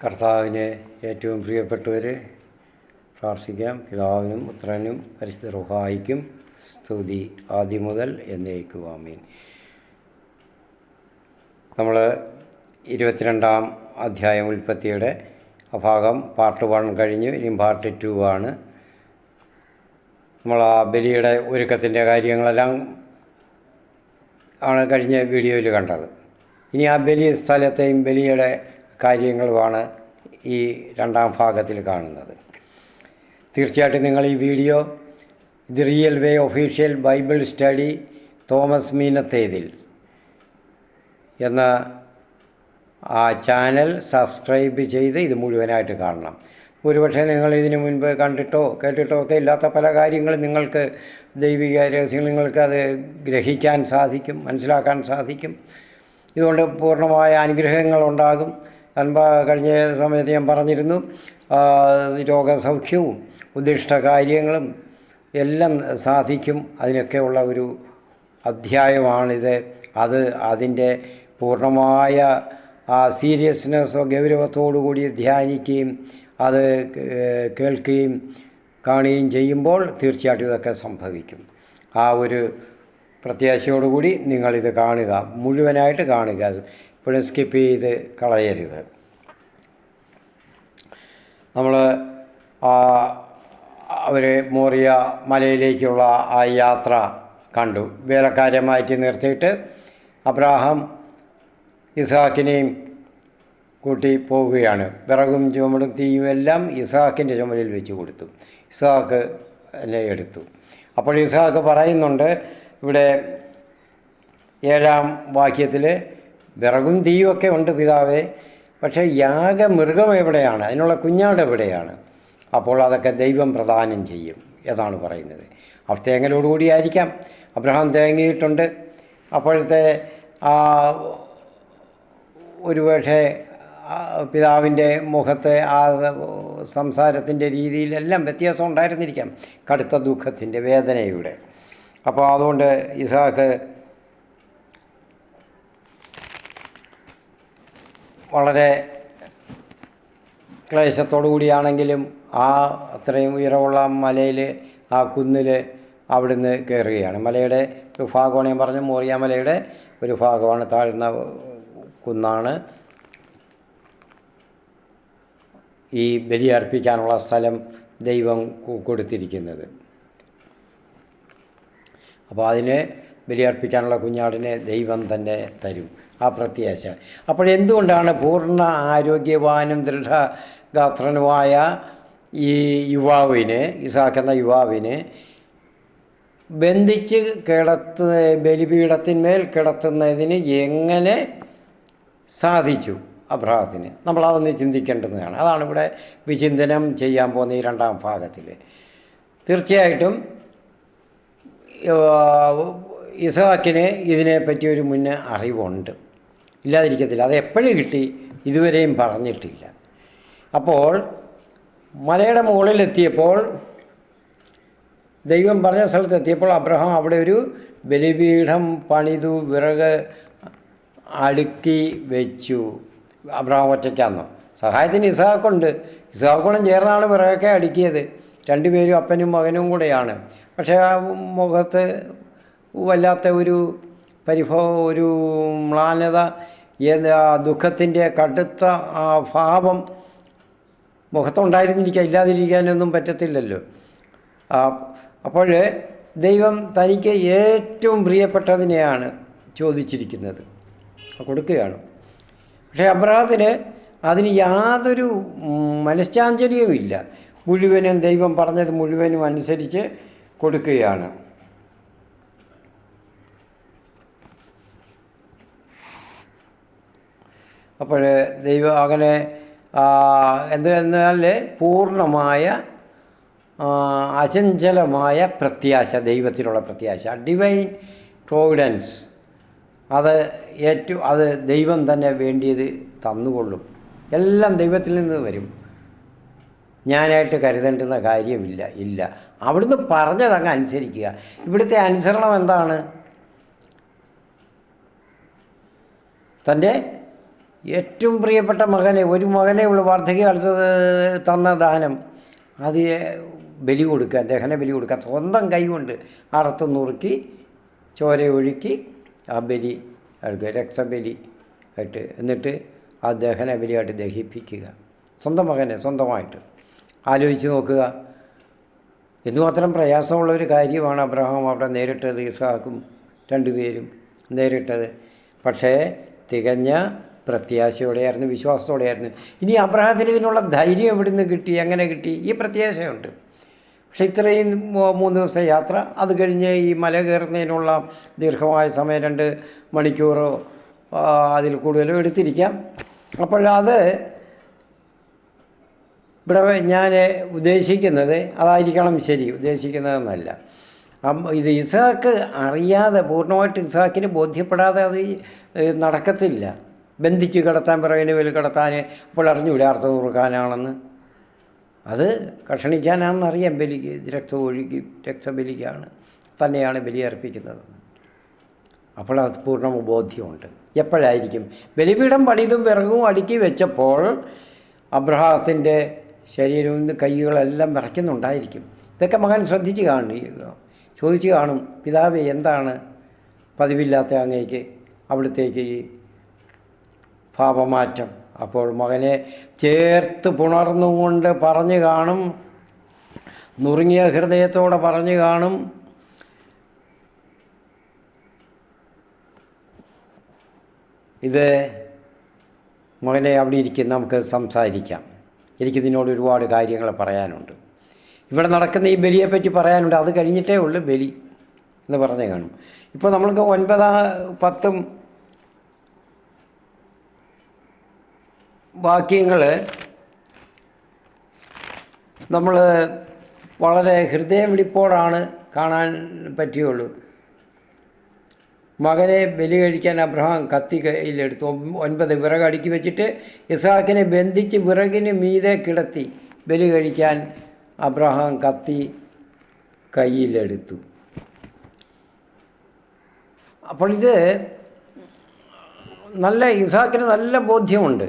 കർത്താവിന് ഏറ്റവും പ്രിയപ്പെട്ടവരെ പ്രാർത്ഥിക്കാം. പിതാവിനും പുത്രനും പരിശുദ്ധ റൂഹായിക്കും സ്തുതി ആദ്യം മുതൽ എന്നേക്കും ആമേൻ. നമ്മൾ 22-ാം അധ്യായം ഉൽപ്പത്തിയുടെ ഭാഗം പാർട്ട് 1 കഴിഞ്ഞു. ഇനി പാർട്ട് 2 ആണ്. നമ്മൾ ആ ബലിയുടെ ഒരുക്കത്തിൻ്റെ കാര്യങ്ങളെല്ലാം ആണ് കഴിഞ്ഞ വീഡിയോയിൽ കണ്ടത്. ഇനി ആ ബലി സ്ഥലത്തെയും ബലിയുടെ കാര്യങ്ങളുമാണ് ഈ 2-ാം ഭാഗത്തിൽ കാണുന്നത്. തീർച്ചയായിട്ടും നിങ്ങൾ ഈ video the real way official Bible study Thomas Meenathethil എന്ന ആ ചാനൽ സബ്സ്ക്രൈബ് ചെയ്ത് ഇത് മുഴുവനായിട്ട് കാണണം. ഒരുപക്ഷെ നിങ്ങൾ ഇതിനു മുൻപ് കണ്ടിട്ടോ കേട്ടിട്ടോ ഒക്കെ ഇല്ലാത്ത പല കാര്യങ്ങളും നിങ്ങൾക്ക് ദൈവിക രഹസ്യങ്ങൾ നിങ്ങൾക്കത് ഗ്രഹിക്കാൻ സാധിക്കും, മനസ്സിലാക്കാൻ സാധിക്കും. ഇതുകൊണ്ട് പൂർണ്ണമായ അനുഗ്രഹങ്ങളുണ്ടാകും. കഴിഞ്ഞ സമയത്ത് ഞാൻ പറഞ്ഞിരുന്നു, രോഗസൗഖ്യവും ഉദ്ദിഷ്ട കാര്യങ്ങളും എല്ലാം സാധിക്കും. അതിനൊക്കെയുള്ള ഒരു അധ്യായമാണിത്. അതിൻ്റെ പൂർണ്ണമായ ആ സീരിയസ്നെസ്സോ ഗൗരവത്തോടു കൂടി ധ്യാനിക്കുകയും അത് കേൾക്കുകയും കാണുകയും ചെയ്യുമ്പോൾ തീർച്ചയായിട്ടും ഇതൊക്കെ സംഭവിക്കും. ആ ഒരു പ്രത്യാശയോടുകൂടി നിങ്ങളിത് കാണുക, മുഴുവനായിട്ട് കാണുക, ഇപ്പോഴും സ്കിപ്പ് ചെയ്ത് കളയരുത്. നമ്മൾ അവർ മോറിയ മലയിലേക്കുള്ള ആ യാത്ര കണ്ടു. വേലക്കാരെ മാറ്റി നിർത്തിയിട്ട് അബ്രാഹാം ഇസ്ഹാക്കിനെയും കൂട്ടി പോവുകയാണ്. വിറകും ചുമടും തീയും എല്ലാം ഇസ്ഹാക്കിൻ്റെ ചുമലിൽ വെച്ച് കൊടുത്തു. ഇസ്ഹാക്ക് എന്നെ എടുത്തു. അപ്പോൾ ഇസ്ഹാക്ക് പറയുന്നുണ്ട് ഇവിടെ 7-ാം വാക്യത്തിൽ, വിറകും തീയും ഒക്കെ ഉണ്ട് പിതാവേ, പക്ഷേ യാഗമൃഗം എവിടെയാണ്, അതിനുള്ള കുഞ്ഞാട് എവിടെയാണ്? അപ്പോൾ അതൊക്കെ ദൈവം പ്രദാനം ചെയ്യും എന്നാണ് പറയുന്നത്. അപ്പോൾ തേങ്ങലോടുകൂടിയായിരിക്കാം. അബ്രഹാം തേങ്ങിയിട്ടുണ്ട്. അപ്പോഴത്തെ ഒരുപക്ഷെ പിതാവിൻ്റെ മുഖത്തെ ആ സംസാരത്തിൻ്റെ രീതിയിലെല്ലാം വ്യത്യാസം ഉണ്ടായിരുന്നിരിക്കാം, കടുത്ത ദുഃഖത്തിൻ്റെ വേദനയുടെ. അപ്പോൾ അതുകൊണ്ട് ഇസ്ഹാക്ക് വളരെ ക്ലേശത്തോടു കൂടിയാണെങ്കിലും അത്രയും ഉയരമുള്ള മലയിൽ, ആ കുന്നിൽ അവിടുന്ന് കയറുകയാണ്. മലയുടെ ഒരു ഭാഗമാണ് ഞാൻ പറഞ്ഞു, മോറിയ മലയുടെ ഒരു ഭാഗമാണ്, താഴ്ന്ന കുന്നാണ് ഈ ബലിയർപ്പിക്കാനുള്ള സ്ഥലം ദൈവം കൊടുത്തിരിക്കുന്നത്. അപ്പോൾ അതിന് ബലിയർപ്പിക്കാനുള്ള കുഞ്ഞാടിനെ ദൈവം തന്നെ തരും, ആ പ്രത്യാശ. അപ്പോഴെന്തുകൊണ്ടാണ് പൂർണ്ണ ആരോഗ്യവാനും ദൃഢഗാത്രനുമായ ഈ യുവാവിന്, ഇസാക്ക് എന്ന യുവാവിന് ബന്ധിച്ച് ബലിപീഠത്തിന്മേൽ കിടത്തുന്നതിന് എങ്ങനെ സാധിച്ചു അബ്രാഹത്തിന്? നമ്മളതൊന്ന് ചിന്തിക്കേണ്ടതാണ്. അതാണ് ഇവിടെ വിചിന്തനം ചെയ്യാൻ പോകുന്ന ഈ 2-ാം ഭാഗത്തിൽ. തീർച്ചയായിട്ടും ഇസ്ഹാക്കിന് ഇതിനെപ്പറ്റി ഒരു മുന്നേ അറിവുണ്ട്, ഇല്ലാതിരിക്കത്തില്ല. അത് എപ്പോഴും കിട്ടി, ഇതുവരെയും പറഞ്ഞിട്ടില്ല. അപ്പോൾ മലയുടെ മുകളിലെത്തിയപ്പോൾ, ദൈവം പറഞ്ഞ സ്ഥലത്തെത്തിയപ്പോൾ അബ്രഹാം അവിടെ ഒരു ബലിപീഠം പണിതു, വിറക് അടുക്കി വെച്ചു. അബ്രഹാം ഒറ്റയ്ക്കാന്നോ? സഹായത്തിന് ഇസ്ഹാക്കുണ്ട്. ഇസ്ഹാക്കോടും ചേർന്നാണ് വിറകൊക്കെ അടുക്കിയത്. 2 പേരും അപ്പനും മകനും കൂടെയാണ്. പക്ഷേ ആ മുഖത്ത് വല്ലാത്ത ഒരു ഒരു മ്ലാനത, ദുഃഖത്തിൻ്റെ കടുത്ത ഭാവം മുഖത്തുണ്ടായിരുന്നിരിക്കുക, ഇല്ലാതിരിക്കാനൊന്നും പറ്റത്തില്ലല്ലോ. അപ്പോൾ ദൈവം തനിക്ക് ഏറ്റവും പ്രിയപ്പെട്ടതിനെയാണ് ചോദിച്ചിരിക്കുന്നത്, കൊടുക്കുകയാണ്. പക്ഷേ അബ്രാഹത്തിന് അതിന് യാതൊരു മനഃശാഞ്ചല്യവുമില്ല. മുഴുവനും ദൈവം പറഞ്ഞത് മുഴുവനും അനുസരിച്ച് കൊടുക്കുകയാണ്. അപ്പോൾ ദൈവം അങ്ങനെ എന്നാൽ പൂർണ്ണമായ അചഞ്ചലമായ പ്രത്യാശ, ദൈവത്തിലുള്ള പ്രത്യാശ, ഡിവൈൻ പ്രോവിഡൻസ്, അത് ദൈവം തന്നെ വേണ്ടിയത് തന്നുകൊള്ളും. എല്ലാം ദൈവത്തിൽ നിന്ന് വരും. ഞാനായിട്ട് കരുതേണ്ടുന്ന കാര്യമില്ല. അവിടുന്ന് പറഞ്ഞതങ്ങ് അനുസരിക്കുക. ഇവിടുത്തെ അനുസരണം എന്താണ്? തൻ്റെ ഏറ്റവും പ്രിയപ്പെട്ട മകനെ, ഒരു മകനെ ഉള്ളു വാർദ്ധക്യകാലത്ത് തന്ന ദാനം, അത് ബലി കൊടുക്കുക, ദഹന ബലി കൊടുക്കുക. സ്വന്തം കൈ കൊണ്ട് അറുത്ത് നുറുക്കി ചോര ഒഴുക്കി ആ ബലി എടുക്കുക, രക്തബലി ആയിട്ട്, എന്നിട്ട് ആ ദഹന ബലിയായിട്ട് ദഹിപ്പിക്കുക. സ്വന്തം മകനെ സ്വന്തമായിട്ട്. ആലോചിച്ച് നോക്കുക, എന്തുമാത്രം പ്രയാസമുള്ളൊരു കാര്യമാണ് അബ്രഹാം അവിടെ നേരിട്ടത്. ഇസ്ഹാക്കും രണ്ടുപേരും നേരിട്ടത്. പക്ഷേ തികഞ്ഞ പ്രത്യാശയോടെയായിരുന്നു, വിശ്വാസത്തോടെയായിരുന്നു. ഇനി അബ്രഹാത്തിന് ഇതിനുള്ള ധൈര്യം എവിടെ നിന്ന് കിട്ടി, എങ്ങനെ കിട്ടി? ഈ പ്രത്യാശയുണ്ട്. പക്ഷെ ഇത്രയും 3 ദിവസത്തെ യാത്ര, അത് കഴിഞ്ഞ് ഈ മല കയറുന്നതിനുള്ള ദീർഘമായ സമയം 2 മണിക്കൂറോ അതിൽ കൂടുതലോ എടുത്തിരിക്കാം. അപ്പോഴത് ഇവിടെ ഞാൻ ഉദ്ദേശിക്കുന്നത് അതായിരിക്കണം ശരി, ഉദ്ദേശിക്കുന്നതെന്നല്ല. ഇത് ഇസ്ഹാക്ക് അറിയാതെ, പൂർണ്ണമായിട്ട് ഇസ്ഹാക്കിന് ബോധ്യപ്പെടാതെ അത് നടക്കത്തില്ല. ബന്ധിച്ച് കിടത്താൻ, പിറകിന് വലി കിടത്താൻ അപ്പോൾ അറിഞ്ഞൂടെ അർത്ഥം നുറുക്കാനാണെന്ന്. അത് കഷണിക്കാനാണെന്നറിയാം. ബലിക്ക് രക്തം ഒഴുകി, രക്തബലിക്കാണ് തന്നെയാണ് ബലി അർപ്പിക്കുന്നത്. അപ്പോൾ അത് പൂർണ്ണ ബോധ്യമുണ്ട്. എപ്പോഴായിരിക്കും? ബലിപീഠം പണിതും വിറകും അടുക്കി വെച്ചപ്പോൾ അബ്രഹാത്തിൻ്റെ ശരീരവും കൈകളെല്ലാം വിറയ്ക്കുന്നുണ്ടായിരിക്കും. ഇതൊക്കെ മകൻ ശ്രദ്ധിച്ച് ചോദിച്ചു കാണും, പിതാവേ എന്താണ് പതിവില്ലാത്ത അങ്ങേക്ക് അവിടുത്തേക്ക് ഈ പാപമാറ്റം? അപ്പോൾ മകനെ ചേർത്ത് പുണർന്നുകൊണ്ട് പറഞ്ഞു കാണും, നുറുങ്ങിയ ഹൃദയത്തോടെ പറഞ്ഞു കാണും, ഇത് മകനെ അവിടെ ഇരിക്കും, നമുക്ക് സംസാരിക്കാം, എനിക്കിതിനോട് ഒരുപാട് കാര്യങ്ങൾ പറയാനുണ്ട്, ഇവിടെ നടക്കുന്ന ഈ ബലിയെപ്പറ്റി പറയാനുണ്ട്, അത് കഴിഞ്ഞിട്ടേ ഉള്ളൂ ബലി എന്ന് പറഞ്ഞു കാണും. ഇപ്പോൾ നമ്മൾക്ക് 9, 10 വാക്യങ്ങൾ നമ്മൾ വളരെ ഹൃദയമിടിപ്പോടാണ് കാണാൻ പറ്റുകയുള്ളൂ. മകനെ ബലി കഴിക്കാൻ അബ്രഹാം കത്തി കയ്യിലെടുത്തു. 9 വിറക് അടുക്കി വെച്ചിട്ട് ഇസ്ഹാക്കിനെ ബന്ധിച്ച് വിറകിന് മീതെ കിടത്തി ബലി കഴിക്കാൻ അബ്രഹാം കത്തി കയ്യിലെടുത്തു. അപ്പോൾ ഇത് ഇസ്ഹാക്കിന് നല്ല ബോധ്യമുണ്ട്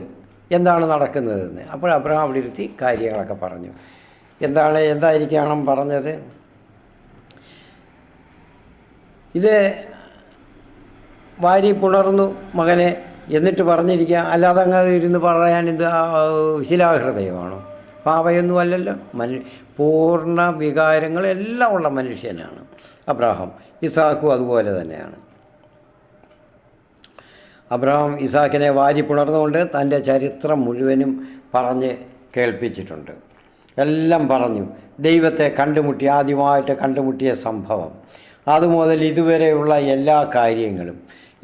എന്താണ് നടക്കുന്നതെന്ന്. അപ്പോൾ അബ്രഹാം അവിടെ ഇരുത്തി കാര്യങ്ങളൊക്കെ പറഞ്ഞു. എന്തായിരിക്കണം പറഞ്ഞത്? ഇത് വാരി പുണർന്നു മകനെ, എന്നിട്ട് പറഞ്ഞിരിക്കുക. അല്ലാതെ അങ്ങ് ഇരുന്ന് പറയാൻ ഇത് ശിലാഹൃദയമാണോ? പാവയൊന്നും അല്ലല്ലോ. പൂർണ്ണ വികാരങ്ങളെല്ലാം ഉള്ള മനുഷ്യനാണ് അബ്രഹാം. ഇസ്ഹാക്കും അതുപോലെ തന്നെയാണ്. അബ്രഹാം ഇസ്ഹാക്കിനെ വാരി പുണർന്നുകൊണ്ട് തൻ്റെ ചരിത്രം മുഴുവനും പറഞ്ഞ് കേൾപ്പിച്ചിട്ടുണ്ട്. എല്ലാം പറഞ്ഞു. ദൈവത്തെ ആദ്യമായിട്ട് കണ്ടുമുട്ടിയ സംഭവം, അതുമുതൽ ഇതുവരെയുള്ള എല്ലാ കാര്യങ്ങളും,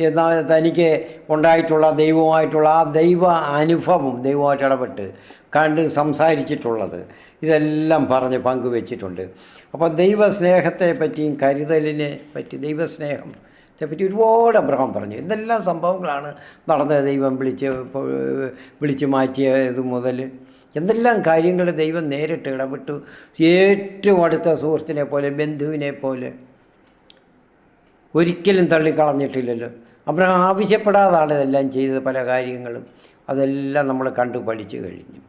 എന്നാൽ തനിക്ക് ഉണ്ടായിട്ടുള്ള ദൈവമായിട്ടുള്ള ആ ദൈവ അനുഭവം, ദൈവമായിട്ട് ഇടപെട്ട് കണ്ട് സംസാരിച്ചിട്ടുള്ളത്, ഇതെല്ലാം പറഞ്ഞ് പങ്കുവെച്ചിട്ടുണ്ട്. അപ്പോൾ ദൈവസ്നേഹത്തെ പറ്റിയും കരുതലിനെ പറ്റി, ദൈവസ്നേഹത്തെപ്പറ്റി ഒരുപാട് അബ്രഹാം പറഞ്ഞു. എന്തെല്ലാം സംഭവങ്ങളാണ് നടന്നത്. ദൈവം വിളിച്ച് മാറ്റിയത് മുതൽ എന്തെല്ലാം കാര്യങ്ങൾ ദൈവം നേരിട്ട് ഇടപെട്ടു. ഏറ്റവും അടുത്ത സുഹൃത്തിനെ പോലെ, ബന്ധുവിനെ പോലെ ഒരിക്കലും തള്ളിക്കളഞ്ഞിട്ടില്ലല്ലോ. അബ്രഹാം ആവശ്യപ്പെടാതാണ് ഇതെല്ലാം ചെയ്തത്. പല കാര്യങ്ങളും അതെല്ലാം നമ്മൾ കണ്ടു പഠിച്ചു കഴിഞ്ഞു.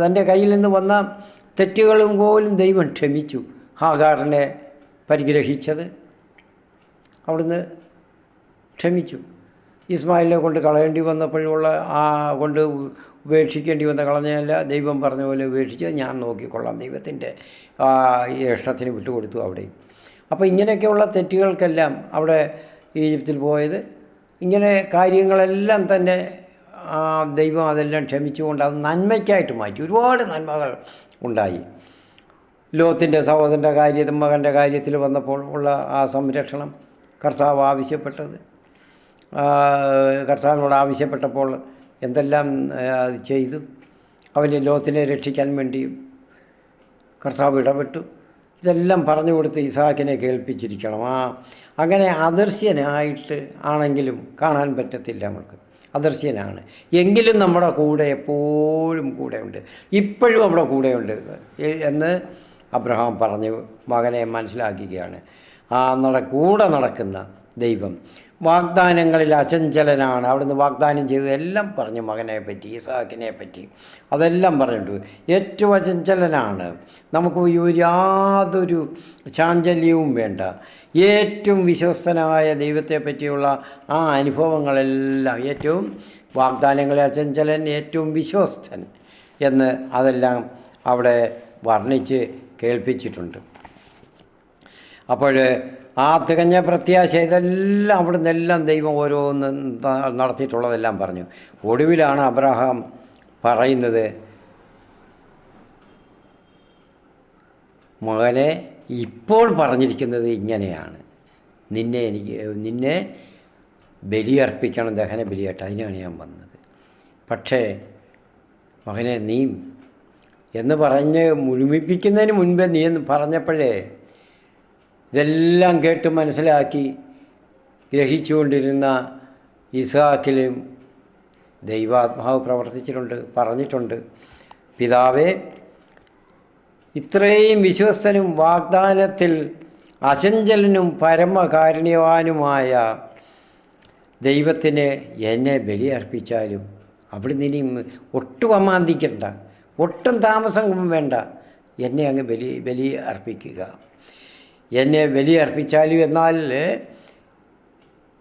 തൻ്റെ കയ്യിൽ നിന്ന് വന്ന തെറ്റുകളും പോലും ദൈവം ക്ഷമിച്ചു. ഹാഗാറിനെ പരിഗ്രഹിച്ചത് അവിടുന്ന് ക്ഷമിച്ചു. ഇസ്മായിലിനെ കൊണ്ട് കളയേണ്ടി വന്നപ്പോഴുള്ള കൊണ്ട് ഉപേക്ഷിക്കേണ്ടി വന്ന കളഞ്ഞല്ല, ദൈവം പറഞ്ഞ പോലെ ഉപേക്ഷിച്ച് ഞാൻ നോക്കിക്കൊള്ളാം, ദൈവത്തിൻ്റെ ഇഷ്ടത്തിന് വിട്ടുകൊടുത്തു അവിടെയും. അപ്പോൾ ഇങ്ങനെയൊക്കെയുള്ള തെറ്റുകൾക്കെല്ലാം അവിടെ ഈജിപ്തിൽ പോയത്, ഇങ്ങനെ കാര്യങ്ങളെല്ലാം തന്നെ ദൈവം അതെല്ലാം ക്ഷമിച്ചുകൊണ്ട് അത് നന്മയ്ക്കായിട്ട് മാറ്റി. ഒരുപാട് നന്മകൾ ഉണ്ടായി. ലോത്തിൻ്റെ സഹോദരൻ്റെ മകൻ്റെ കാര്യത്തിൽ വന്നപ്പോൾ ഉള്ള ആ സംരക്ഷണം കർത്താവ് ആവശ്യപ്പെട്ടത്, കർത്താവിനോട് ആവശ്യപ്പെട്ടപ്പോൾ എന്തെല്ലാം ചെയ്തു. അവന് ലോത്തിനെ രക്ഷിക്കാൻ വേണ്ടിയും കർത്താവ് ഇടപെട്ടു. ഇതെല്ലാം പറഞ്ഞു കൊടുത്ത് ഇസ്ഹാക്കിനെ കേൾപ്പിച്ചിരിക്കണം. അങ്ങനെ അദർശ്യനായിട്ട് ആണെങ്കിലും കാണാൻ പറ്റത്തില്ല നമുക്ക്. അദർശ്യനാണ് എങ്കിലും നമ്മുടെ കൂടെ എപ്പോഴും കൂടെയുണ്ട്, ഇപ്പോഴും നമ്മുടെ കൂടെയുണ്ട് എന്ന് അബ്രഹാം പറഞ്ഞ് മകനെ മനസ്സിലാക്കുകയാണ്. കൂടെ നടക്കുന്ന ദൈവം വാഗ്ദാനങ്ങളിൽ അചഞ്ചലനാണ്. അവിടുന്ന് വാഗ്ദാനം ചെയ്തതെല്ലാം പറഞ്ഞു, മകനെ പറ്റി, ഇസ്ഹാക്കിനെ പറ്റി അതെല്ലാം പറഞ്ഞിട്ടുണ്ട്. ഏറ്റവും അചഞ്ചലനാണ്, നമുക്ക് യാതൊരു ചാഞ്ചല്യവും വേണ്ട. ഏറ്റവും വിശ്വസ്തനായ ദൈവത്തെ പറ്റിയുള്ള ആ അനുഭവങ്ങളെല്ലാം, ഏറ്റവും വാഗ്ദാനങ്ങളെ അചഞ്ചലൻ, ഏറ്റവും വിശ്വസ്തൻ എന്ന് അതെല്ലാം അവിടെ വർണ്ണിച്ച് കേൾപ്പിച്ചിട്ടുണ്ട്. അപ്പോൾ ആ തികഞ്ഞ പ്രത്യാശ ഇതെല്ലാം അവിടെ നിന്നെല്ലാം ദൈവം ഓരോന്ന് നടത്തിയിട്ടുള്ളതെല്ലാം പറഞ്ഞു. ഒടുവിലാണ് അബ്രഹാം പറയുന്നത്, മകനെ ഇപ്പോൾ പറഞ്ഞിരിക്കുന്നത് ഇങ്ങനെയാണ്, നിന്നെ ബലിയർപ്പിക്കണം, ദഹന ബലിയായിട്ട്, അതിനാണ് ഞാൻ വന്നത്. പക്ഷേ മകനെ നീ എന്ന് പറഞ്ഞ് മുഴുമിപ്പിക്കുന്നതിന് മുൻപേ നീ എന്ന് പറഞ്ഞപ്പോഴേ ഇതെല്ലാം കേട്ട് മനസ്സിലാക്കി ഗ്രഹിച്ചുകൊണ്ടിരുന്ന ഇസ്ഹാക്കിലും ദൈവാത്മാവ് പ്രവർത്തിച്ചിട്ടുണ്ട്, പറഞ്ഞിട്ടുണ്ട്, പിതാവേ, ഇത്രയും വിശ്വസ്തനും വാഗ്ദാനത്തിൽ അചഞ്ചലനും പരമകാരുണ്യവാനുമായ ദൈവത്തിന് എന്നെ ബലിയർപ്പിച്ചാലും അവിടുന്ന് ഇനി ഒട്ടും അമാന്തിക്കണ്ട, ഒട്ടും താമസം വേണ്ട, എന്നെ അങ്ങ് ബലി അർപ്പിക്കുക. എന്നെ ബലി അർപ്പിച്ചാലും എന്നാൽ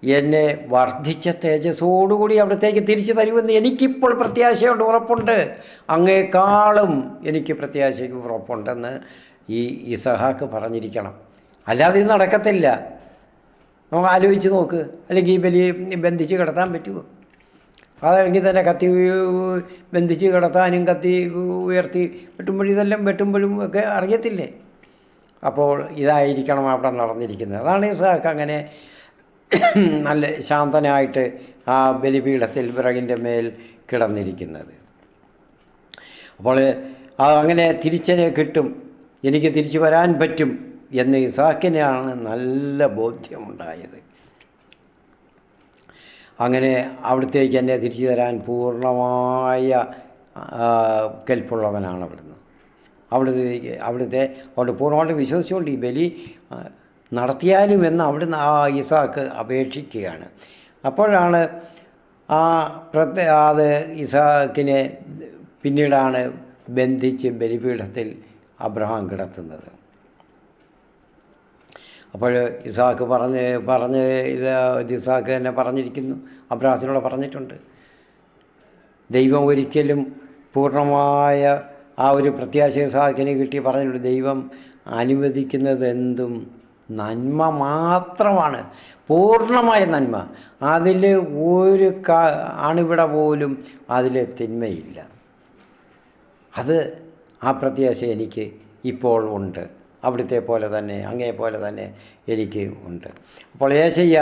എന്നെ വർദ്ധിച്ച തേജസ്സോടുകൂടി അവിടത്തേക്ക് തിരിച്ചു തരുമെന്ന് എനിക്കിപ്പോൾ പ്രത്യാശയുണ്ട്, ഉറപ്പുണ്ട്. അങ്ങേക്കാളും എനിക്ക് പ്രത്യാശയ്ക്ക് ഉറപ്പുണ്ടെന്ന് ഈ ഇസ്ഹാക്ക് പറഞ്ഞിരിക്കണം. അല്ലാതെ ഇത് നടക്കത്തില്ല. നമുക്ക് ആലോചിച്ച് നോക്ക്. അല്ലെങ്കിൽ ഈ ബലി ബന്ധിച്ച് കിടത്താൻ പറ്റുമോ? അതെങ്കിൽ തന്നെ കത്തി ബന്ധിച്ച് കിടത്താനും കത്തി ഉയർത്തി വെട്ടുമ്പോഴും ഇതെല്ലാം വെട്ടുമ്പോഴും ഒക്കെ അറിയത്തില്ലേ? അപ്പോൾ ഇതായിരിക്കണം അവിടെ നടന്നിരിക്കുന്നത്. അതാണ് ഇസ്ഹാക്ക് അങ്ങനെ നല്ല ശാന്തനായിട്ട് ആ ബലിപീഠത്തിൽ വിറകിൻ്റെ മേൽ കിടന്നിരിക്കുന്നത്. അപ്പോൾ അങ്ങനെ തിരിച്ചനെ കിട്ടും, എനിക്ക് തിരിച്ചു വരാൻ പറ്റും എന്ന് ഇസ്ഹാക്കിനാണ് നല്ല ബോധ്യമുണ്ടായത്. അങ്ങനെ അവിടത്തേക്ക് എന്നെ തിരിച്ചു തരാൻ പൂർണ്ണമായ കെൽപ്പുള്ളവനാണ് അവിടുന്ന്. അവിടുത്തെ പൂർണ്ണമായിട്ട് വിശ്വസിച്ചുകൊണ്ട് ഈ ബലി നടത്തിയാലും എന്ന് അവിടുന്ന് ആ ഇസ്ഹാക്ക് അപേക്ഷിക്കുകയാണ്. അപ്പോഴാണ് അത് ഇസ്ഹാക്കിനെ പിന്നീടാണ് ബന്ധിച്ച് ബലിപീഠത്തിൽ അബ്രഹാം കിടത്തുന്നത്. അപ്പോൾ ഇസ്ഹാക്ക് പറഞ്ഞ് ഇസ്ഹാക്ക് തന്നെ പറഞ്ഞിരിക്കുന്നു, അബ്രഹാത്തിനോട് പറഞ്ഞിട്ടുണ്ട്, ദൈവം ഒരിക്കലും പൂർണ്ണമായ ആ ഒരു പ്രത്യാശ ഇസ്ഹാക്കിന് കിട്ടി പറഞ്ഞിട്ടുണ്ട്. ദൈവം അനുവദിക്കുന്നത് എന്തും നന്മ മാത്രമാണ്, പൂർണ്ണമായ നന്മ. അതിൽ ഒരു അണുവിട പോലും അതിൽ തിന്മയില്ല. അത് ആ പ്രത്യാശ എനിക്ക് ഇപ്പോൾ ഉണ്ട്, അവിടുത്തെ പോലെ തന്നെ അങ്ങേ പോലെ തന്നെ എനിക്ക് ഉണ്ട്. അപ്പോൾ യേശയ്യ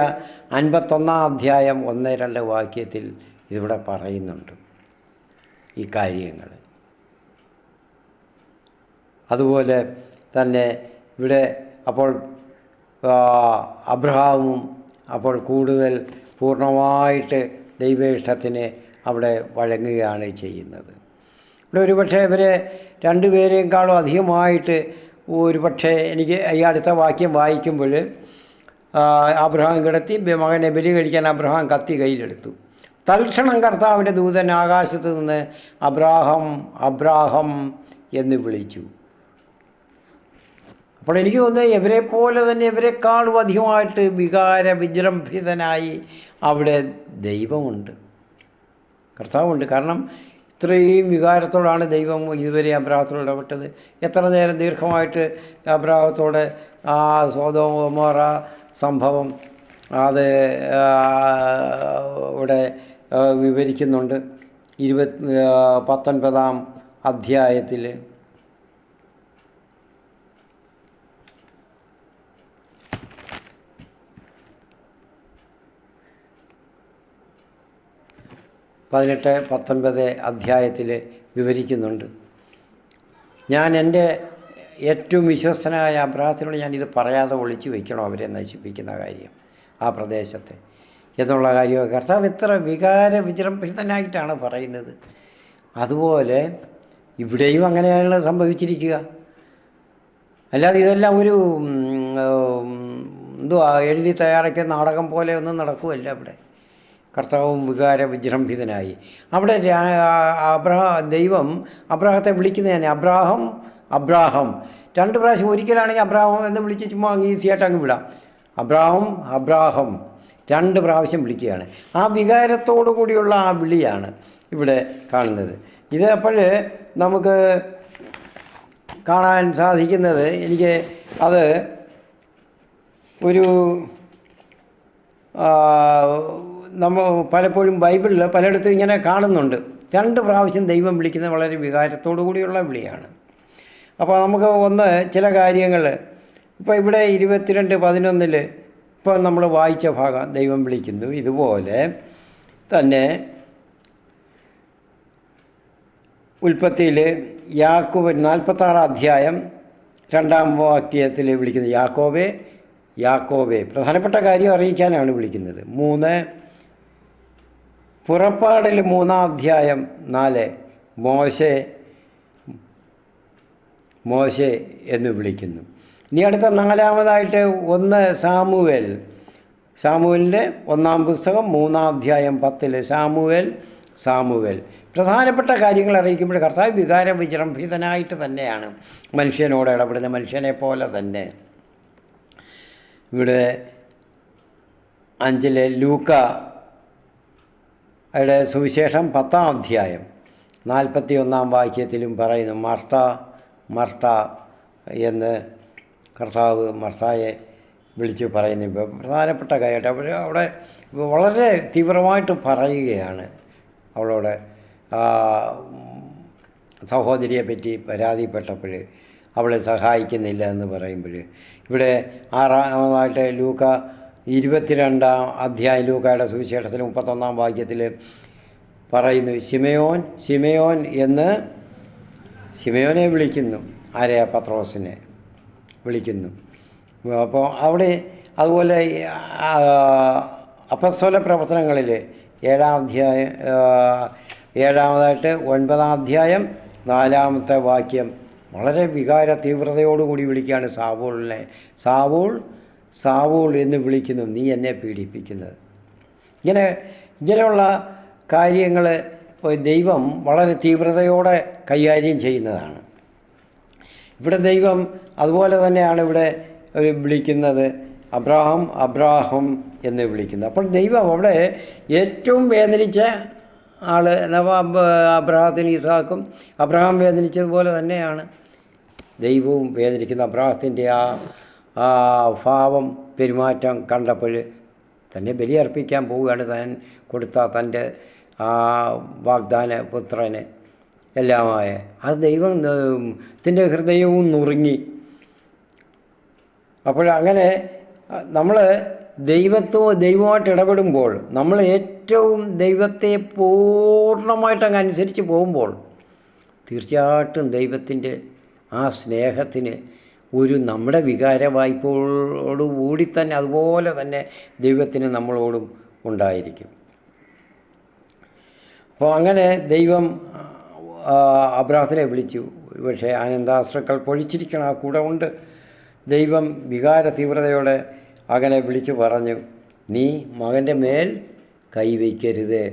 51 അധ്യായം 1-2 വാക്യത്തിൽ ഇതിവിടെ പറയുന്നുണ്ട് ഈ കാര്യങ്ങൾ. അതുപോലെ തന്നെ ഇവിടെ അപ്പോൾ അബ്രഹാമും അപ്പോൾ കൂടുതൽ പൂർണ്ണമായിട്ട് ദൈവേഷ്ടത്തിന് അവിടെ വഴങ്ങുകയാണ് ചെയ്യുന്നത്. ഇവിടെ ഒരുപക്ഷെ ഇവരെ രണ്ടുപേരെക്കാളും അധികമായിട്ട് ഒരുപക്ഷെ എനിക്ക് ഈ അടുത്ത വാക്യം വായിക്കുമ്പോൾ അബ്രഹാം കിടത്തി മകനെ ബലി കഴിക്കാൻ അബ്രഹാം കത്തി കയ്യിലെടുത്തു. തൽക്ഷണം കർത്താവിൻ്റെ ദൂതൻ ആകാശത്ത് നിന്ന് അബ്രാഹം അബ്രാഹം എന്ന് വിളിച്ചു. അപ്പോൾ എനിക്ക് തോന്നുന്നത് ഇവരെ പോലെ തന്നെ ഇവരെക്കാളും അധികമായിട്ട് വിജൃംഭിതനായി അവിടെ ദൈവമുണ്ട്, കർത്താവുണ്ട്. കാരണം ഇത്രയും വികാരത്തോടാണ് ദൈവം ഇതുവരെ അബ്രാഹത്തോട് ഇടപെട്ടത്. എത്ര നേരം ദീർഘമായിട്ട് അബ്രാഹത്തോടെ ആ സോദോം ഗൊമോറ സംഭവം അത് ഇവിടെ വിവരിക്കുന്നുണ്ട് 19-ാം അധ്യായത്തിൽ. പതിനെട്ട് 19 അധ്യായത്തിൽ വിവരിക്കുന്നുണ്ട്. ഞാൻ എൻ്റെ ഏറ്റവും വിശ്വസ്തനായ അബ്രാഹത്തിനോട് ഞാനിത് പറയാതെ ഒളിച്ചു വയ്ക്കണോ അവരെ നശിപ്പിക്കുന്ന കാര്യം ആ പ്രദേശത്തെ എന്നുള്ള കാര്യം കർത്താവ് എത്ര വിജൃംഭിതനായിട്ടാണ് പറയുന്നത്. അതുപോലെ ഇവിടെയും അങ്ങനെയാണ് സംഭവിച്ചിരിക്കുക. അല്ലാതെ ഇതെല്ലാം ഒരു എന്തുവാ എഴുതി തയ്യാറാക്കിയ നാടകം പോലെ ഒന്നും നടക്കുമല്ല അവിടെ. കർത്താവും വികാര വിജൃംഭിതനായി അവിടെ ദൈവം അബ്രാഹത്തെ വിളിക്കുന്നത് തന്നെ അബ്രാഹം അബ്രാഹം 2 പ്രാവശ്യം. ഒരിക്കലാണെങ്കിൽ അബ്രാഹം എന്ന് വിളിച്ച് ചുമ്മാ അങ്ങ് ഈസിയായിട്ട് അങ്ങ് വിടാം. അബ്രാഹം അബ്രാഹം 2 പ്രാവശ്യം വിളിക്കുകയാണ്. ആ വികാരത്തോടു കൂടിയുള്ള ആ വിളിയാണ് ഇവിടെ കാണുന്നത്. ഇത് അപ്പോൾ നമുക്ക് കാണാൻ സാധിക്കുന്നത്, എനിക്ക് അത് ഒരു നമ്മൾ പലപ്പോഴും ബൈബിളിൽ പലയിടത്തും ഇങ്ങനെ കാണുന്നുണ്ട്. 2 പ്രാവശ്യം ദൈവം വിളിക്കുന്നത് വളരെ വികാരത്തോടു കൂടിയുള്ള വിളിയാണ്. അപ്പോൾ നമുക്ക് ചില കാര്യങ്ങൾ ഇപ്പോൾ ഇവിടെ 22:11 ഇപ്പോൾ നമ്മൾ വായിച്ച ഭാഗം ദൈവം വിളിക്കുന്നു. ഇതുപോലെ തന്നെ ഉൽപ്പത്തിയിൽ യാക്കോബ് 46 അധ്യായം 2-ാം വാക്യത്തിൽ വിളിക്കുന്നത് യാക്കോബേ യാക്കോബേ, പ്രധാനപ്പെട്ട കാര്യം അറിയിക്കാനാണ് വിളിക്കുന്നത്. 3 പുറപ്പാടിൽ 3-ാം അധ്യായം 4 മോശെ മോശെ എന്ന് വിളിക്കുന്നു. ഇനി അടുത്ത 4-ാമതായിട്ട് 1 സാമുവേലിൻ്റെ 1-ാം പുസ്തകം 3-ാം അധ്യായം 10 സാമുവേൽ പ്രധാനപ്പെട്ട കാര്യങ്ങൾ അറിയിക്കുമ്പോൾ കർത്താവ് വികാര വിജൃംഭിതനായിട്ട് തന്നെയാണ് മനുഷ്യനോട് ഇടപെടുന്ന, മനുഷ്യനെ പോലെ തന്നെ. ഇവിടെ 5 ലൂക്കയുടെ സുവിശേഷം 10-ാം അധ്യായം 41-ാം വാക്യത്തിലും പറയുന്നു മർത്ത മർത്ത എന്ന് കർത്താവ് മർത്തായെ വിളിച്ച് പറയുന്നു. പ്രധാനപ്പെട്ട കാര്യമായിട്ട് അവിടെ വളരെ തീവ്രമായിട്ട് പറയുകയാണ് അവളോട്. സഹോദരിയെ പറ്റി പരാതിപ്പെട്ടപ്പോൾ അവളെ സഹായിക്കുന്നില്ല എന്ന് പറയുമ്പോൾ ഇവിടെ 6-ാമതായിട്ട് ലൂക്ക 22-ാം അധ്യായം ലൂക്കയുടെ സുവിശേഷത്തിൽ 31-ാം വാക്യത്തിൽ പറയുന്നു ശിമയോൻ എന്ന് ശിമയോനെ വിളിക്കുന്നു. ആരെയാ? പത്രോസിനെ വിളിക്കുന്നു. അപ്പോൾ അവിടെ അതുപോലെ അപ്പസ്തോല പ്രവർത്തനങ്ങളിൽ 7-ാം അധ്യായം 7-ാമതായിട്ട് 9-ാം അധ്യായം 4-ാമത്തെ വാക്യം വളരെ വികാര തീവ്രതയോടുകൂടി വിളിക്കുകയാണ് സാവൂളിനെ. സാവൂൾ എന്ന് വിളിക്കുന്നു, നീ എന്നെ പീഡിപ്പിക്കുന്നത്. ഇങ്ങനെയുള്ള കാര്യങ്ങൾ ദൈവം വളരെ തീവ്രതയോടെ കൈകാര്യം ചെയ്യുന്നതാണ്. ഇവിടെ ദൈവം അതുപോലെ തന്നെയാണ് ഇവിടെ വിളിക്കുന്നത്, അബ്രാഹം എന്ന് വിളിക്കുന്നത്. അപ്പോൾ ദൈവം അവിടെ ഏറ്റവും വേദനിച്ച ആൾ അബ്രാഹത്തിന് ഇസാക്കും അബ്രഹാം വേദനിച്ചതുപോലെ തന്നെയാണ് ദൈവവും വേദനിക്കുന്ന. അബ്രാഹത്തിൻ്റെ ആ ഭാവം പെരുമാറ്റം കണ്ടപ്പോൾ തന്നെ ബലിയർപ്പിക്കാൻ പോവുകയാണ്. താൻ കൊടുത്ത തൻ്റെ ആ വാഗ്ദാന പുത്രന് എല്ലാമായ അത് ദൈവത്തിൻ്റെ ഹൃദയവും നുറുങ്ങി. അപ്പോൾ അങ്ങനെ നമ്മൾ ദൈവമായിട്ട് ഇടപെടുമ്പോൾ നമ്മൾ ഏറ്റവും ദൈവത്തെ പൂർണ്ണമായിട്ട് അങ്ങ് അനുസരിച്ച് പോകുമ്പോൾ തീർച്ചയായിട്ടും ദൈവത്തിൻ്റെ ആ സ്നേഹത്തിന് നമ്മുടെ വികാര വായ്പോടുകൂടി തന്നെ അതുപോലെ തന്നെ ദൈവത്തിന് നമ്മളോടും ഉണ്ടായിരിക്കും. അപ്പോൾ അങ്ങനെ ദൈവം അബ്രാഹത്തിനെ വിളിച്ചു. പക്ഷേ ആനന്ദാശ്രുക്കൾ പൊഴിച്ചിരിക്കണം, ആ കൂടെ ഉണ്ട്. ദൈവം വികാര തീവ്രതയോടെ അങ്ങനെ വിളിച്ചു പറഞ്ഞു, നീ മകൻ്റെ മേൽ കൈവയ്ക്കരുത്,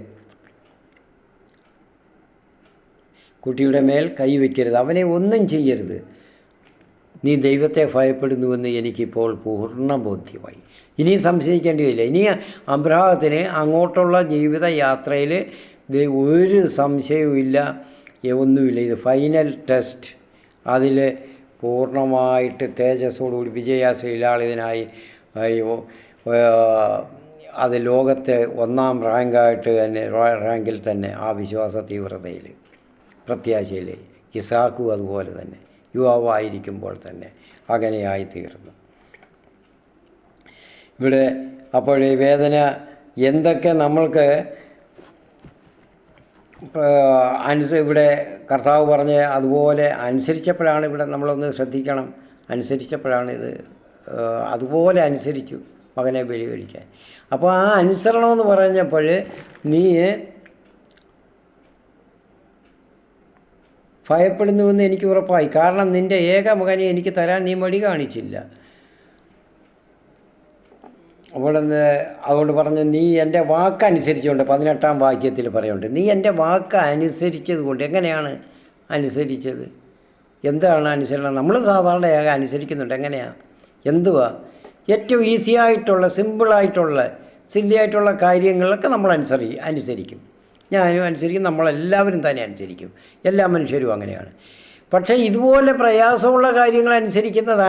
കുട്ടിയുടെ മേൽ കൈവയ്ക്കരുത്, അവനെ ഒന്നും ചെയ്യരുത്. നീ ദൈവത്തെ ഭയപ്പെടുന്നുവെന്ന് എനിക്കിപ്പോൾ പൂർണ്ണ ബോധ്യമായി. ഇനിയും സംശയിക്കേണ്ടതില്ല. ഇനി അബ്രാഹത്തിന് അങ്ങോട്ടുള്ള ജീവിത യാത്രയിൽ ഒരു സംശയവുമില്ല, ഒന്നുമില്ല. ഇത് ഫൈനൽ ടെസ്റ്റ്. അതിൽ പൂർണ്ണമായിട്ട് തേജസ്സോടുകൂടി വിജയശ്രീലാളിതനായി അത് ലോകത്തെ 1-ാം റാങ്കായിട്ട് തന്നെ റാങ്കിൽ തന്നെ ആ വിശ്വാസ തീവ്രതയിൽ പ്രത്യാശയിൽ ഇസാക്കും അതുപോലെ തന്നെ യുവാവായിരിക്കുമ്പോൾ തന്നെ അങ്ങനെയായി തീർന്നു. ഇവിടെ അപ്പോൾ ഈ വേദന എന്തൊക്കെ നമ്മൾക്ക് ഇവിടെ കർത്താവ് പറഞ്ഞ് അതുപോലെ അനുസരിച്ചപ്പോഴാണ് ഇവിടെ നമ്മളൊന്ന് ശ്രദ്ധിക്കണം. അനുസരിച്ചപ്പോഴാണ് ഇത് അതുപോലെ അനുസരിച്ചു മകനെ ബലി കഴിക്കാൻ. അപ്പോൾ ആ അനുസരണമെന്ന് പറഞ്ഞപ്പോൾ നീ ഭയപ്പെടുന്നുവെന്ന് എനിക്ക് ഉറപ്പായി. കാരണം നിൻ്റെ ഏക മകനെ എനിക്ക് തരാൻ നീ മടി കാണിച്ചില്ല. അവിടെ നിന്ന് അതുകൊണ്ട് പറഞ്ഞ് നീ എൻ്റെ വാക്ക് അനുസരിച്ചുകൊണ്ട് 18-ാം വാക്യത്തിൽ പറയുന്നുണ്ട്, നീ എൻ്റെ വാക്ക് അനുസരിച്ചത് കൊണ്ട്. എങ്ങനെയാണ് അനുസരിച്ചത്? എന്താണ് അനുസരണം? നമ്മൾ സാധാരണ അനുസരിക്കുന്നുണ്ട്. എങ്ങനെയാണ്? എന്തുവാ? ഏറ്റവും ഈസിയായിട്ടുള്ള സിമ്പിളായിട്ടുള്ള സില്ലിയായിട്ടുള്ള കാര്യങ്ങളൊക്കെ നമ്മൾ അനുസരിക്കും. ഞാനും അനുസരിക്കും, നമ്മളെല്ലാവരും തന്നെ അനുസരിക്കും. എല്ലാ മനുഷ്യരും അങ്ങനെയാണ്. പക്ഷേ ഇതുപോലെ പ്രയാസമുള്ള കാര്യങ്ങൾ അനുസരിക്കുന്നത്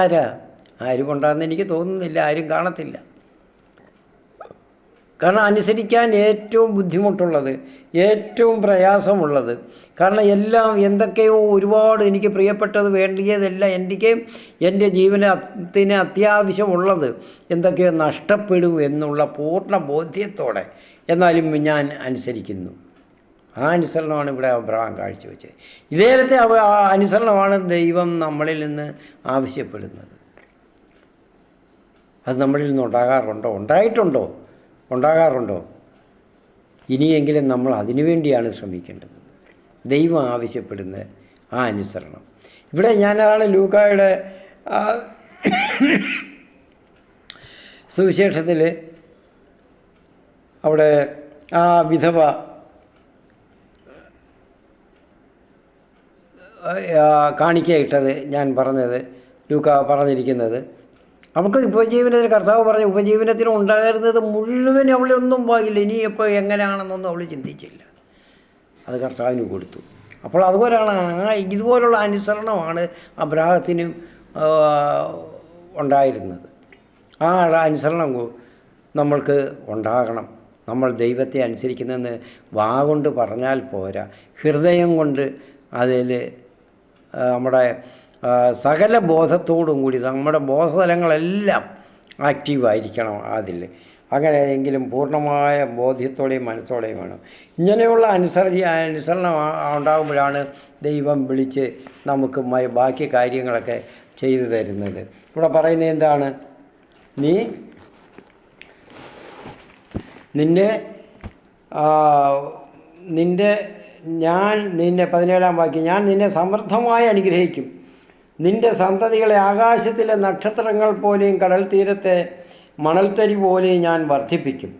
ആരും കൊണ്ടാണെന്ന് എനിക്ക് തോന്നുന്നില്ല, ആരും കാണത്തില്ല. കാരണം അനുസരിക്കാൻ ഏറ്റവും ബുദ്ധിമുട്ടുള്ളത്, ഏറ്റവും പ്രയാസമുള്ളത്, കാരണം എല്ലാം എന്തൊക്കെയോ ഒരുപാട് എനിക്ക് പ്രിയപ്പെട്ടത് വേണ്ടിയതെല്ലാം എൻ്റെ ജീവനത്തിന് അത്യാവശ്യമുള്ളത് എന്തൊക്കെയോ നഷ്ടപ്പെടും എന്നുള്ള പൂർണ്ണ ബോധ്യത്തോടെ എന്നാലും ഞാൻ അനുസരിക്കുന്നു. ആ അനുസരണമാണ് ഇവിടെ അബ്രഹാം കാഴ്ചവെച്ചത്. ഇതേലത്തെ അനുസരണമാണ് ദൈവം നമ്മളിൽ നിന്ന് ആവശ്യപ്പെടുന്നത്. അത് നമ്മളിൽ നിന്ന് ഉണ്ടാകാറുണ്ടോ? ഇനിയെങ്കിലും നമ്മൾ അതിനുവേണ്ടിയാണ് ശ്രമിക്കേണ്ടത്. ദൈവം ആവശ്യപ്പെടുന്ന ആ അനുസരണം. ഇവിടെ ഞാനതാണ് ലൂക്കായുടെ സുവിശേഷത്തിൽ അവിടെ ആ വിധവ കാണിക്കയിട്ടത് ഞാൻ പറഞ്ഞത്, ലൂക്ക പറഞ്ഞിരിക്കുന്നത്, നമുക്ക് ഉപജീവനത്തിന് കർത്താവ് പറഞ്ഞ ഉപജീവനത്തിന് ഉണ്ടായിരുന്നത് മുഴുവൻ അവളൊന്നും പോയില്ല. ഇനി ഇപ്പോൾ എങ്ങനെയാണെന്നൊന്നും അവൾ ചിന്തിച്ചില്ല. അത് കർത്താവിന് കൊടുത്തു. അപ്പോൾ അതുപോലെയാണ് ഇതുപോലുള്ള അനുസരണമാണ് അബ്രാഹത്തിനും ഉണ്ടായിരുന്നത്. ആ അനുസരണം നമ്മൾക്ക് ഉണ്ടാകണം. നമ്മൾ ദൈവത്തെ അനുസരിക്കുന്നതെന്ന് വാ കൊണ്ട് പറഞ്ഞാൽ പോരാ, ഹൃദയം കൊണ്ട് അതിൽ നമ്മുടെ സകല ബോധത്തോടും കൂടി നമ്മുടെ ബോധതലങ്ങളെല്ലാം ആക്റ്റീവായിരിക്കണം അതിൽ. അങ്ങനെയെങ്കിലും പൂർണ്ണമായ ബോധ്യത്തോടെയും മനസ്സോടെയും വേണം. ഇങ്ങനെയുള്ള അനുസരണം ഉണ്ടാകുമ്പോഴാണ് ദൈവം വിളിച്ച് നമുക്ക് ബാക്കി കാര്യങ്ങളൊക്കെ ചെയ്തു തരുന്നത്. ഇവിടെ പറയുന്നത് എന്താണ്? ഞാൻ നിന്നെ 17-ാം വാക്യം, ഞാൻ നിന്നെ സമൃദ്ധമായി അനുഗ്രഹിക്കും, നിൻ്റെ സന്തതികളെ ആകാശത്തിലെ നക്ഷത്രങ്ങൾ പോലെയും കടൽ തീരത്തെ മണൽത്തരി പോലെയും ഞാൻ വർദ്ധിപ്പിക്കും.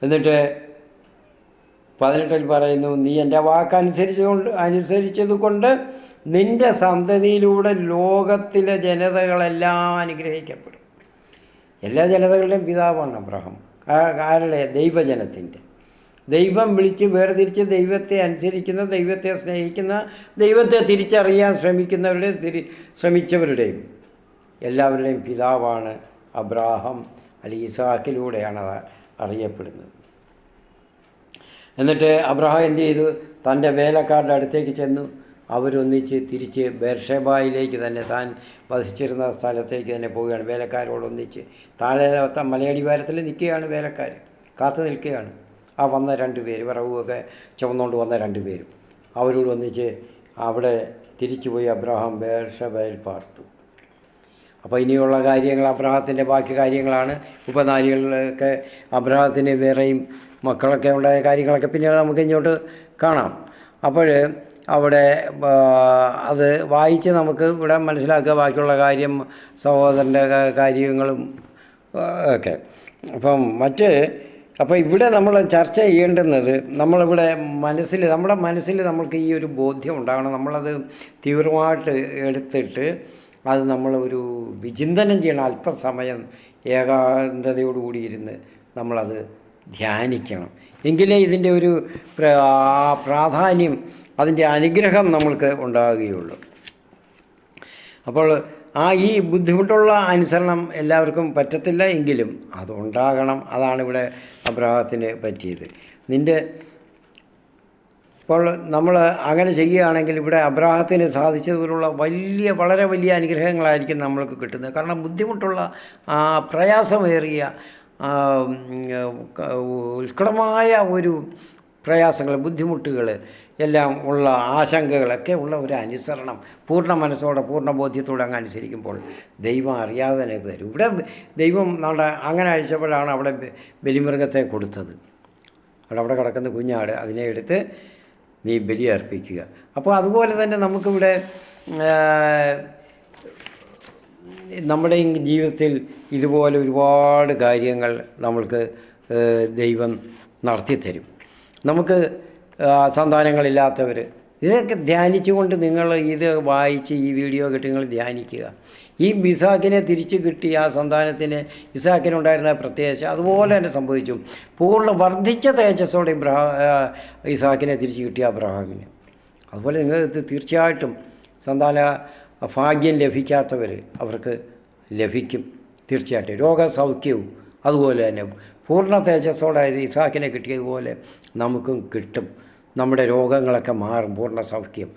എന്നിട്ട് 18-ൽ പറയുന്നു, നീ എൻ്റെ വാക്ക് അനുസരിച്ചതുകൊണ്ട് നിൻ്റെ സന്തതിയിലൂടെ ലോകത്തിലെ ജനതകളെല്ലാം അനുഗ്രഹിക്കപ്പെടും. എല്ലാ ജനതകളുടെയും പിതാവാണ് അബ്രഹാം. ആരുടെ? ദൈവജനത്തിൻ്റെ. ദൈവം വിളിച്ച് വേർതിരിച്ച് ദൈവത്തെ അനുസരിക്കുന്ന, ദൈവത്തെ സ്നേഹിക്കുന്ന, ദൈവത്തെ തിരിച്ചറിയാൻ ശ്രമിച്ചവരുടെയും എല്ലാവരുടെയും പിതാവാണ് അബ്രാഹാം. അല്ലെങ്കിൽ ഇസ്ഹാക്കിലൂടെയാണ് അത് അറിയപ്പെടുന്നത്. എന്നിട്ട് അബ്രഹാം എന്ത് ചെയ്തു? തൻ്റെ വേലക്കാരുടെ അടുത്തേക്ക് ചെന്നു. അവരൊന്നിച്ച് തിരിച്ച് ബേർഷെബായിലേക്ക് തന്നെ, താൻ വസിച്ചിരുന്ന സ്ഥലത്തേക്ക് തന്നെ പോവുകയാണ്. വേലക്കാരോടൊന്നിച്ച് താഴെ മലയടിവാരത്തിൽ നിൽക്കുകയാണ്. വേലക്കാർ കാത്തു നിൽക്കുകയാണ്. ആ വന്ന 2 പേര്, വിറവുമൊക്കെ ചുമന്നുകൊണ്ട് വന്ന 2 പേരും അവരോടൊന്നിച്ച് അവിടെ തിരിച്ചു പോയി അബ്രഹാം ബേർഷെബയിൽ പാർത്തു. അപ്പോൾ ഇനിയുള്ള കാര്യങ്ങൾ അബ്രഹാത്തിൻ്റെ ബാക്കി കാര്യങ്ങളാണ്. ഉപനാരികളിലൊക്കെ അബ്രഹാത്തിന് വേറെയും മക്കളൊക്കെ ഉണ്ടായ കാര്യങ്ങളൊക്കെ പിന്നീട് നമുക്ക് ഇങ്ങോട്ട് കാണാം. അപ്പോൾ അവിടെ അത് വായിച്ച് നമുക്ക് ഇവിടെ മനസ്സിലാക്കുക ബാക്കിയുള്ള കാര്യം, സഹോദരൻ്റെ കാര്യങ്ങളും ഒക്കെ. അപ്പോൾ ഇവിടെ നമ്മൾ ചർച്ച ചെയ്യേണ്ടുന്നത്, നമ്മുടെ മനസ്സിൽ നമ്മൾക്ക് ഈ ഒരു ബോധ്യം ഉണ്ടാകണം. നമ്മളത് തീവ്രമായിട്ട് എടുത്തിട്ട് അത് നമ്മളൊരു വിചിന്തനം ചെയ്യണം. അല്പസമയം ഏകാന്തതയോടുകൂടി ഇരുന്ന് നമ്മളത് ധ്യാനിക്കണം. എങ്കിലേ ഇതിൻ്റെ ഒരു പ്രാധാന്യം, അതിൻ്റെ അനുഗ്രഹം നമ്മൾക്ക് ഉണ്ടാകുകയുള്ളൂ. അപ്പോൾ ഈ ബുദ്ധിമുട്ടുള്ള അനുസരണം എല്ലാവർക്കും പറ്റത്തില്ല, എങ്കിലും അതുണ്ടാകണം. അതാണ് ഇവിടെ അബ്രഹാത്തിന് പറ്റിയത്. ഇപ്പോൾ നമ്മൾ അങ്ങനെ ചെയ്യുകയാണെങ്കിൽ ഇവിടെ അബ്രഹാത്തിന് സാധിച്ചതുപോലുള്ള വളരെ വലിയ അനുഗ്രഹങ്ങളായിരിക്കും നമ്മൾക്ക് കിട്ടുന്നത്. കാരണം ബുദ്ധിമുട്ടുള്ള പ്രയാസമേറിയ ഉത്കടമായ ഒരു പ്രയാസങ്ങൾ, ബുദ്ധിമുട്ടുകൾ എല്ലാം ഉള്ള, ആശങ്കകളൊക്കെ ഉള്ള ഒരു അനുസരണം പൂർണ്ണ മനസ്സോടെ പൂർണ്ണ ബോധ്യത്തോടെ അങ്ങ് അനുസരിക്കുമ്പോൾ ദൈവം അറിയാതെ തന്നെ തരും. ഇവിടെ ദൈവം അങ്ങനെ അയച്ചപ്പോഴാണ് അവിടെ ബലിമൃഗത്തെ കൊടുത്തത്. അവിടെ കിടക്കുന്ന കുഞ്ഞാട്, അതിനെ എടുത്ത് നീ ബലി അർപ്പിക്കുക. അപ്പോൾ അതുപോലെ തന്നെ നമുക്കിവിടെ നമ്മുടെ ഈ ജീവിതത്തിൽ ഇതുപോലെ ഒരുപാട് കാര്യങ്ങൾ നമ്മൾക്ക് ദൈവം നടത്തിത്തരും. നമുക്ക് സന്താനങ്ങളില്ലാത്തവർ ഇതൊക്കെ ധ്യാനിച്ചുകൊണ്ട് നിങ്ങൾ ഇത് വായിച്ച് ഈ വീഡിയോ കേട്ട് നിങ്ങൾ ധ്യാനിക്കുക. ഈ ഇസാക്കിനെ തിരിച്ച് കിട്ടി, ആ സന്താനത്തിന് ഇസാക്കിനുണ്ടായിരുന്ന പ്രത്യേകിച്ച് അതുപോലെ തന്നെ സംഭവിച്ചു. പൂർണ്ണ വർദ്ധിച്ച തേജസ്സോടെ ഇസാക്കിനെ തിരിച്ച് കിട്ടിയ അബ്രഹാമിന്. അതുപോലെ നിങ്ങൾക്ക് തീർച്ചയായിട്ടും സന്താന ഭാഗ്യം ലഭിക്കാത്തവർ അവർക്ക് ലഭിക്കും തീർച്ചയായിട്ടും. രോഗസൗഖ്യവും അതുപോലെ തന്നെ പൂർണ്ണ തേജസ്സോടെ ഇസാക്കിനെ കിട്ടിയതുപോലെ നമുക്കും കിട്ടും. നമ്മുടെ രോഗങ്ങളൊക്കെ മാറും, പൂർണ്ണ സൗഖ്യം,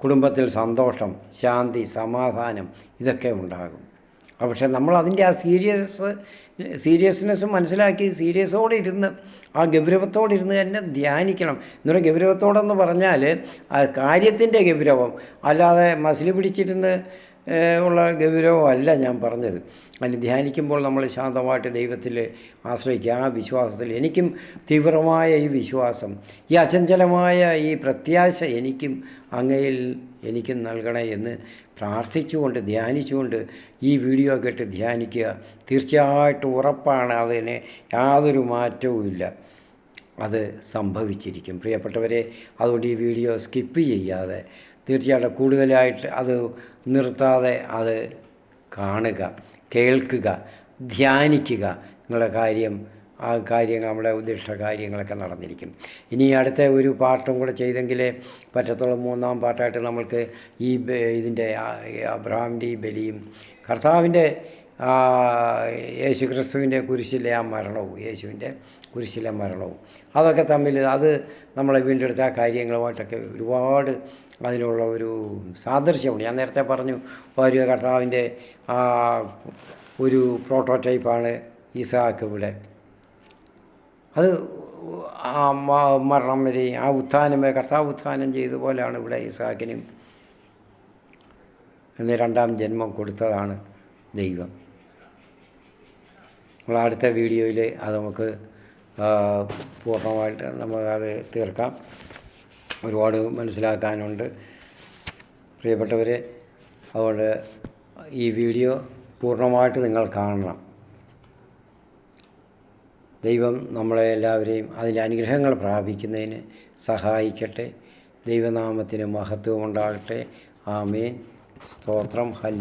കുടുംബത്തിൽ സന്തോഷം, ശാന്തി, സമാധാനം ഇതൊക്കെ ഉണ്ടാകും. പക്ഷേ നമ്മൾ അതിൻ്റെ ആ സീരിയസ്നെസ് മനസ്സിലാക്കി സീരിയസോടെ ഇരുന്ന് ആ ഗൗരവത്തോടെ ഇരുന്ന് തന്നെ ധ്യാനിക്കണം. എന്നൊരു ഗൗരവത്തോടെന്ന് പറഞ്ഞാൽ ആ കാര്യത്തിൻ്റെ ഗൗരവം, അല്ലാതെ മസിൽ പിടിച്ചിരുന്ന് ഉള്ള ഗൗരവമല്ല ഞാൻ പറഞ്ഞത്. അതിന് ധ്യാനിക്കുമ്പോൾ നമ്മൾ ശാന്തമായിട്ട് ദൈവത്തിൽ ആശ്രയിക്കുക. ആ വിശ്വാസത്തിൽ എനിക്കും തീവ്രമായ ഈ വിശ്വാസം, ഈ അചഞ്ചലമായ ഈ പ്രത്യാശ എനിക്കും അങ്ങയിൽ എനിക്കും നൽകണേ എന്ന് പ്രാർത്ഥിച്ചുകൊണ്ട് ധ്യാനിച്ചുകൊണ്ട് ഈ വീഡിയോ കേട്ട് ധ്യാനിക്കുക. തീർച്ചയായിട്ടും ഉറപ്പാണ്, അതിന് യാതൊരു മാറ്റവുമില്ല, അത് സംഭവിച്ചിരിക്കും പ്രിയപ്പെട്ടവരെ. അതുകൊണ്ട് ഈ വീഡിയോ സ്കിപ്പ് ചെയ്യാതെ തീർച്ചയായിട്ടും കൂടുതലായിട്ട് അത് നിർത്താതെ അത് കാണുക, കേൾക്കുക, ധ്യാനിക്കുക. നിങ്ങളുടെ ആ കാര്യങ്ങൾ, നമ്മുടെ ഉദ്ദേശ കാര്യങ്ങളൊക്കെ നടന്നിരിക്കും. ഇനി അടുത്ത ഒരു പാർട്ടും കൂടെ ചെയ്തെങ്കിലേ പറ്റത്തുള്ളൂ. 3-ാം പാർട്ടായിട്ട് നമ്മൾക്ക് ഈ ഇതിൻ്റെ അബ്രഹാമിൻ്റെ ഈ ബലിയും കർത്താവിൻ്റെ യേശു ക്രിസ്തുവിൻ്റെ കുരിശിലെ ആ മരണവും, യേശുവിൻ്റെ കുരിശിലെ മരണവും അതൊക്കെ തമ്മിൽ അത് നമ്മളെ വീണ്ടെടുത്ത ആ കാര്യങ്ങളുമായിട്ടൊക്കെ ഒരുപാട് അതിനുള്ള ഒരു സാദൃശ്യമുണ്ട്. ഞാൻ നേരത്തെ പറഞ്ഞു, ഒരു കർത്താവിൻ്റെ ഒരു പ്രോട്ടോടൈപ്പാണ് ഇസാക്ക്. ഇവിടെ അത് മരണം വരെ ആ ഉത്ഥാനം വരെ കർത്താവ് ഉത്ഥാനം ചെയ്തതുപോലെയാണ് ഇവിടെ ഇസാക്കിനും എന്ന് 2-ാം ജന്മം കൊടുത്തതാണ് ദൈവം. നമ്മൾ അടുത്ത വീഡിയോയിൽ അത് നമുക്ക് പൂർണ്ണമായിട്ട് നമുക്കത് തീർക്കാം. ഒരുപാട് മനസ്സിലാക്കാനുണ്ട് പ്രിയപ്പെട്ടവരെ. അതുകൊണ്ട് ഈ വീഡിയോ പൂർണ്ണമായിട്ട് നിങ്ങൾ കാണണം. ദൈവം നമ്മളെ എല്ലാവരെയും അതിൻ്റെ അനുഗ്രഹങ്ങൾ പ്രാപിക്കുന്നതിന് സഹായിക്കട്ടെ. ദൈവനാമത്തിന് മഹത്വം ഉണ്ടാകട്ടെ. ആമേൻ. സ്തോത്രം. ഹല്ലേലൂയ.